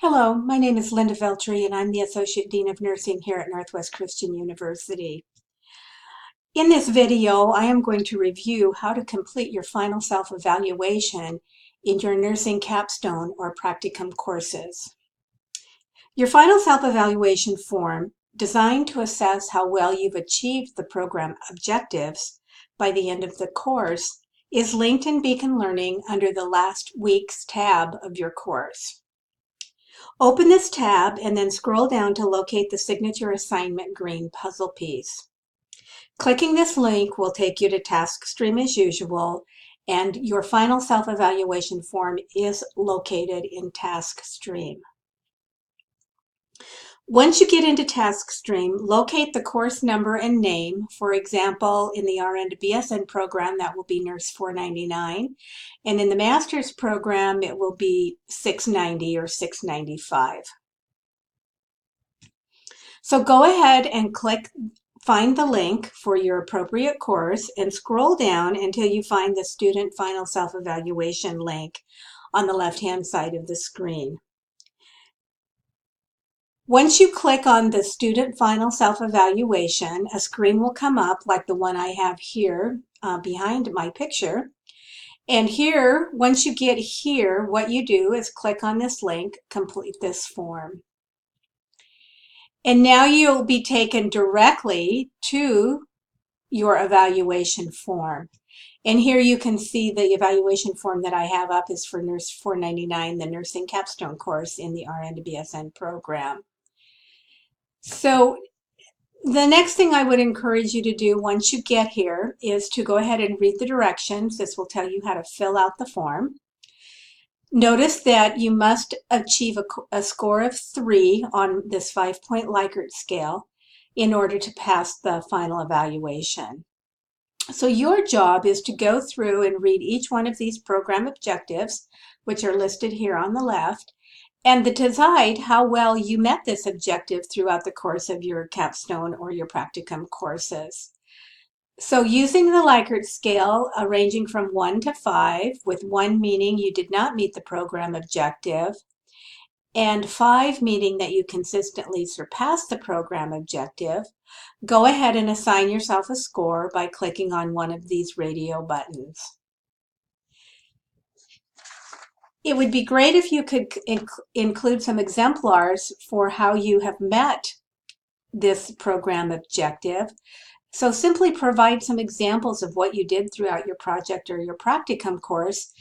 Hello, my name is Linda Veltri and I'm the Associate Dean of Nursing here at Northwest Christian University. In this video, I am going to review how to complete your final self-evaluation in your nursing capstone or practicum courses. Your final self-evaluation form, designed to assess how well you've achieved the program objectives by the end of the course, is linked in Beacon Learning under the Last Week's tab of your course. Open this tab and then scroll down to locate the signature assignment green puzzle piece. Clicking this link will take you to TaskStream as usual, and your final self-evaluation form is located in TaskStream. Once you get into TaskStream, locate the course number and name. For example, in the RN to BSN program, that will be Nurse 499. And in the master's program, it will be 690 or 695. So go ahead and find the link for your appropriate course and scroll down until you find the Student Final Self-Evaluation link on the left-hand side of the screen. Once you click on the Student Final Self-Evaluation, a screen will come up like the one I have here behind my picture. And here, once you get here, what you do is click on this link, complete this form. And now you'll be taken directly to your evaluation form. And here you can see the evaluation form that I have up is for Nurse 499, the Nursing Capstone course in the RN to BSN program. So the next thing I would encourage you to do once you get here is to go ahead and read the directions. This will tell you how to fill out the form. Notice that you must achieve a score of 3 on this 5-point Likert scale in order to pass the final evaluation. So your job is to go through and read each one of these program objectives, which are listed here on the left, and to decide how well you met this objective throughout the course of your capstone or your practicum courses. So using the Likert scale, ranging from 1 to 5, with 1 meaning you did not meet the program objective, and 5 meaning that you consistently surpassed the program objective, go ahead and assign yourself a score by clicking on one of these radio buttons. It would be great if you could include some exemplars for how you have met this program objective. So simply provide some examples of what you did throughout your project or your practicum course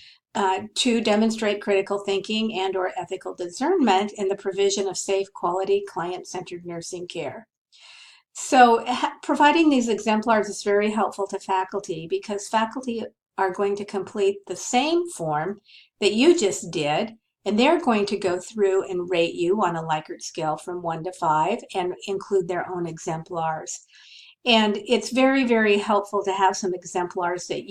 to demonstrate critical thinking and or ethical discernment in the provision of safe, quality, client-centered nursing care. So providing these exemplars is very helpful to faculty because faculty are going to complete the same form that you just did, and they're going to go through and rate you on a Likert scale from 1 to 5 and include their own exemplars. And it's very, very helpful to have some exemplars that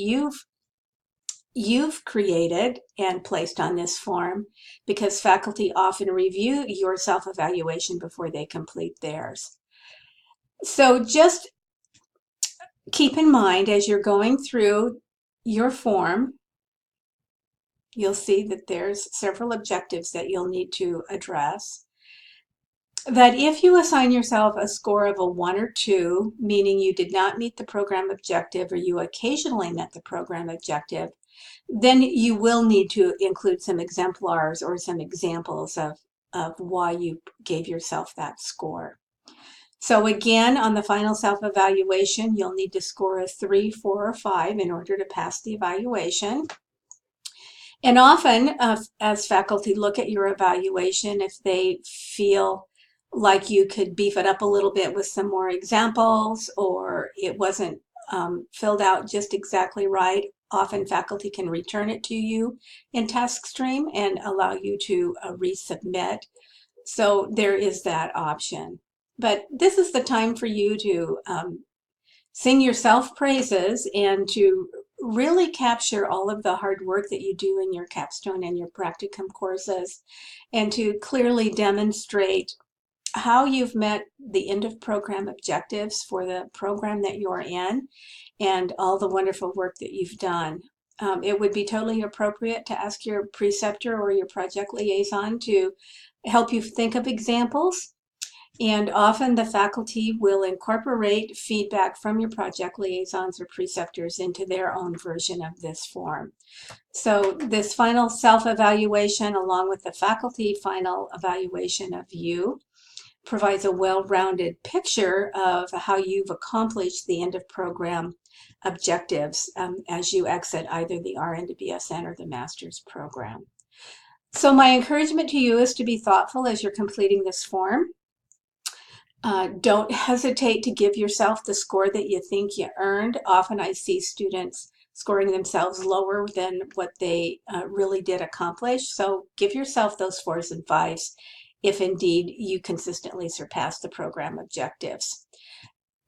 you've created and placed on this form because faculty often review your self-evaluation before they complete theirs. So just keep in mind as you're going through your form, you'll see that there's several objectives that you'll need to address. That if you assign yourself a score of a 1 or 2, meaning you did not meet the program objective or you occasionally met the program objective, then you will need to include some exemplars or some examples of why you gave yourself that score. So again, on the final self-evaluation, you'll need to score a 3, 4, or 5 in order to pass the evaluation. And often, as faculty look at your evaluation, if they feel like you could beef it up a little bit with some more examples or it wasn't filled out just exactly right, often faculty can return it to you in TaskStream and allow you to resubmit. So there is that option. But this is the time for you to sing yourself praises and to really capture all of the hard work that you do in your capstone and your practicum courses and to clearly demonstrate how you've met the end of program objectives for the program that you're in and all the wonderful work that you've done. It would be totally appropriate to ask your preceptor or your project liaison to help you think of examples. And often the faculty will incorporate feedback from your project liaisons or preceptors into their own version of this form. So this final self-evaluation, along with the faculty final evaluation of you, provides a well-rounded picture of how you've accomplished the end of program objectives as you exit either the RN to BSN or the master's program. So my encouragement to you is to be thoughtful as you're completing this form. Don't hesitate to give yourself the score that you think you earned. Often I see students scoring themselves lower than what they really did accomplish. So give yourself those 4s and 5s if indeed you consistently surpass the program objectives.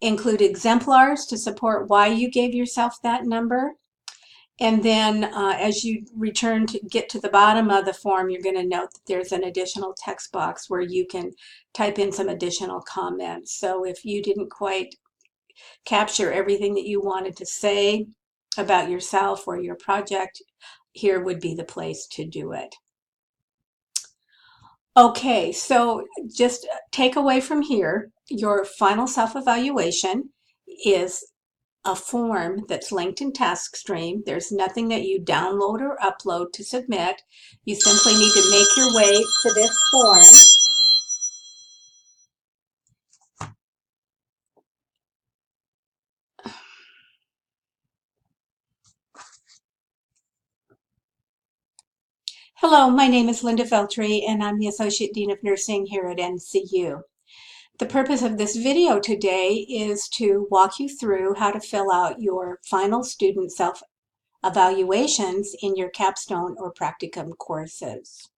Include exemplars to support why you gave yourself that number. And then as you return to get to the bottom of the form, you're going to note that there's an additional text box where you can type in some additional comments. So if you didn't quite capture everything that you wanted to say about yourself or your project, here would be the place to do it. Okay, so just take away from here, your final self-evaluation is a form that's linked in TaskStream. There's nothing that you download or upload to submit. You simply need to make your way to this form. Hello, my name is Linda Feltry, and I'm the Associate Dean of Nursing here at NCU. The purpose of this video today is to walk you through how to fill out your final student self-evaluations in your capstone or practicum courses.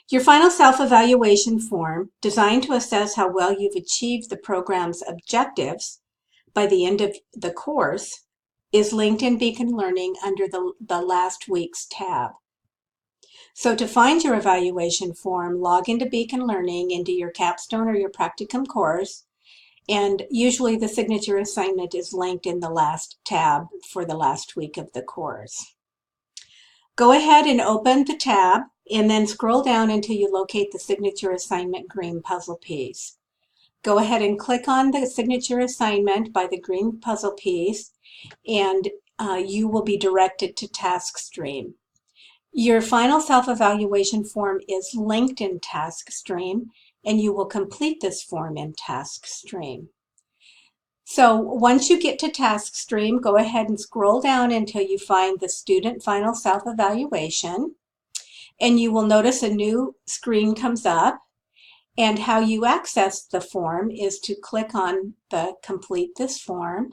Your final self-evaluation form, designed to assess how well you've achieved the program's objectives by the end of the course, is linked in Beacon Learning under the Last Week's tab. So to find your evaluation form, log into Beacon Learning, into your capstone or your practicum course, and usually the signature assignment is linked in the last tab for the last week of the course. Go ahead and open the tab and then scroll down until you locate the signature assignment green puzzle piece. Go ahead and click on the signature assignment by the green puzzle piece, and you will be directed to TaskStream. Your final self-evaluation form is linked in TaskStream, and you will complete this form in TaskStream. So once you get to TaskStream, go ahead and scroll down until you find the student final self-evaluation, and you will notice a new screen comes up. And how you access the form is to click on the complete this form,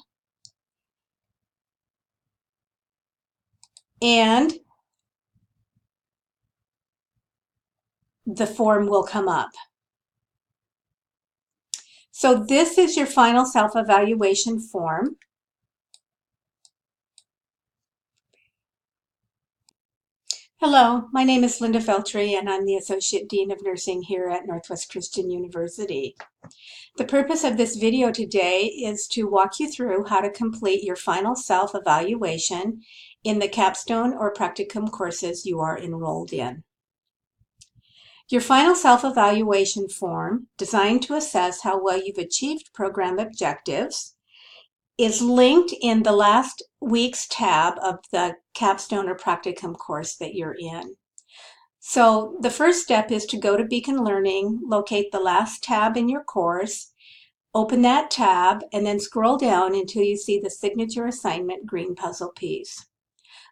and the form will come up. So this is your final self-evaluation form. Hello, my name is Linda Feltry, and I'm the Associate Dean of Nursing here at Northwest Christian University. The purpose of this video today is to walk you through how to complete your final self-evaluation in the capstone or practicum courses you are enrolled in. Your final self-evaluation form, designed to assess how well you've achieved program objectives, is linked in the last week's tab of the capstone or practicum course that you're in. So the first step is to go to Beacon Learning, locate the last tab in your course, open that tab, and then scroll down until you see the signature assignment green puzzle piece.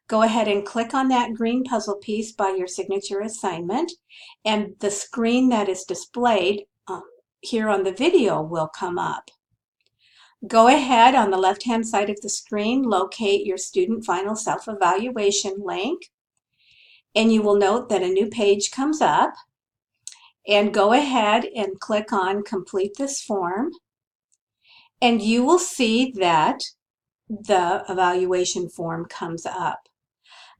Go ahead and click on that green puzzle piece by your signature assignment, and the screen that is displayed here on the video will come up. Go ahead on the left-hand side of the screen, locate your student final self-evaluation link, and you will note that a new page comes up. And go ahead and click on Complete this form, and you will see that the evaluation form comes up.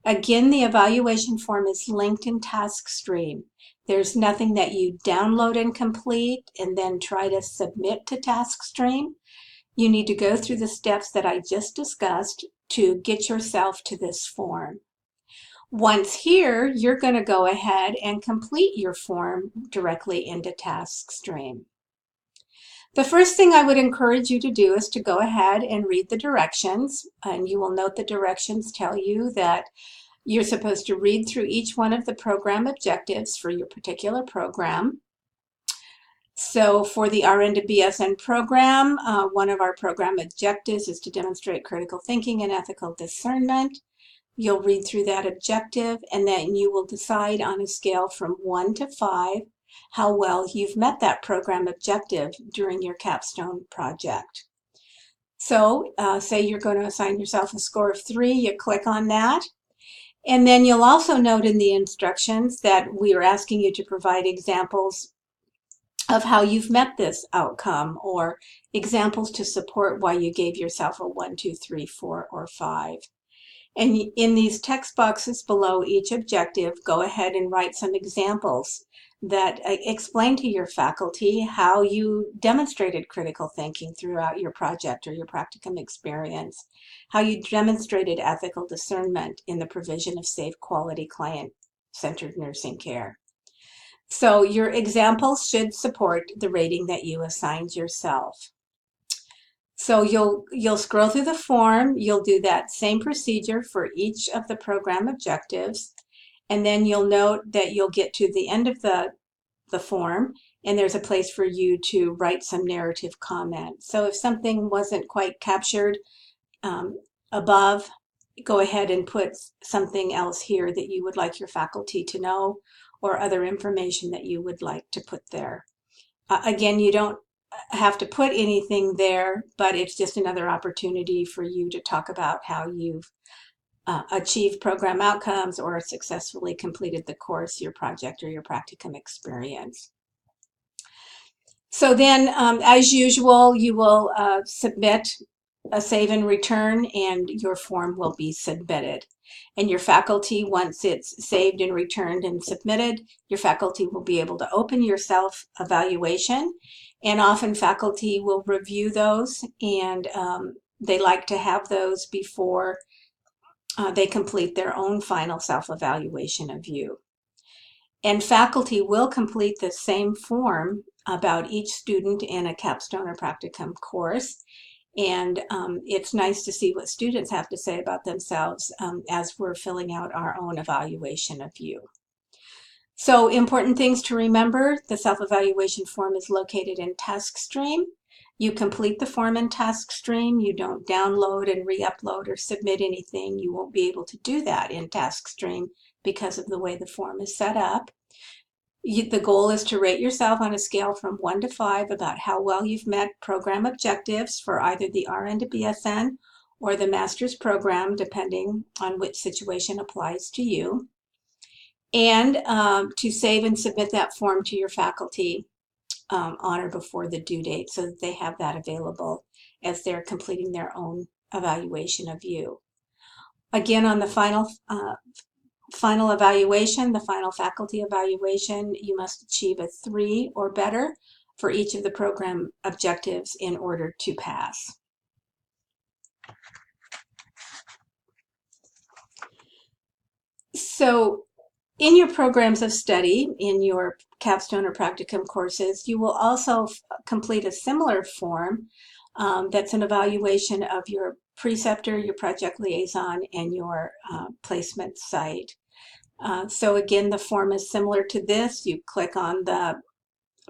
Again, the evaluation form is linked in TaskStream. There's nothing that you download and complete and then try to submit to TaskStream. You need to go through the steps that I just discussed to get yourself to this form. Once here, you're going to go ahead and complete your form directly into TaskStream. The first thing I would encourage you to do is to go ahead and read the directions, and you will note the directions tell you that you're supposed to read through each one of the program objectives for your particular program. So for the RN to BSN program, one of our program objectives is to demonstrate critical thinking and ethical discernment. You'll read through that objective, and then you will decide on a scale from 1 to 5 how well you've met that program objective during your capstone project. So say you're going to assign yourself a score of 3, you click on that. And then you'll also note in the instructions that we are asking you to provide examples of how you've met this outcome, or examples to support why you gave yourself a 1, 2, 3, 4, or 5. And in these text boxes below each objective, go ahead and write some examples that explain to your faculty how you demonstrated critical thinking throughout your project or your practicum experience, how you demonstrated ethical discernment in the provision of safe, quality, client-centered nursing care. So your examples should support the rating that you assigned yourself. So you'll scroll through the form, you'll do that same procedure for each of the program objectives, and then you'll note that you'll get to the end of the form, and there's a place for you to write some narrative comment. So if something wasn't quite captured above, go ahead and put something else here that you would like your faculty to know, or other information that you would like to put there. Again, you don't have to put anything there, but it's just another opportunity for you to talk about how you've achieved program outcomes or successfully completed the course, your project, or your practicum experience. So then, as usual, you will submit a save and return, and your form will be submitted. And your faculty, once it's saved and returned and submitted, your faculty will be able to open your self-evaluation, and often faculty will review those, and they like to have those before they complete their own final self-evaluation of you. And faculty will complete the same form about each student in a capstone or practicum course. And it's nice to see what students have to say about themselves as we're filling out our own evaluation of you. So important things to remember: the self-evaluation form is located in TaskStream. You complete the form in TaskStream. You don't download and re-upload or submit anything. You won't be able to do that in TaskStream because of the way the form is set up. The goal is to rate yourself on a scale from 1 to 5 about how well you've met program objectives for either the RN to BSN or the master's program, depending on which situation applies to you. And to save and submit that form to your faculty on or before the due date, so that they have that available as they're completing their own evaluation of you. Again, on the final evaluation, the final faculty evaluation, you must achieve a 3 or better for each of the program objectives in order to pass. So in your programs of study, in your capstone or practicum courses, you will also complete a similar form that's an evaluation of your preceptor, your project liaison, and your placement site. So again, the form is similar to this. You click on the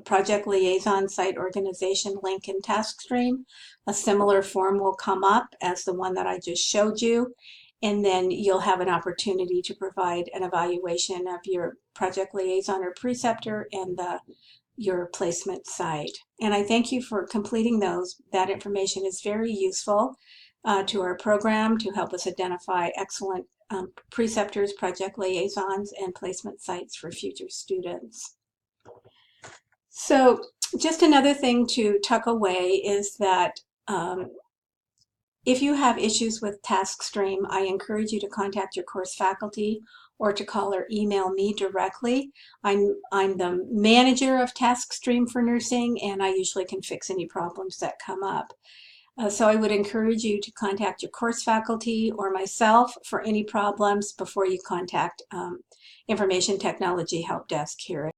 project liaison site organization link in TaskStream. A similar form will come up as the one that I just showed you, and then you'll have an opportunity to provide an evaluation of your project liaison or preceptor and your placement site. And I thank you for completing those. That information is very useful to our program to help us identify excellent preceptors, project liaisons, and placement sites for future students. So just another thing to tuck away is that if you have issues with TaskStream, I encourage you to contact your course faculty or to call or email me directly. I'm the manager of TaskStream for nursing, and I usually can fix any problems that come up. So I would encourage you to contact your course faculty or myself for any problems before you contact Information Technology Help Desk here.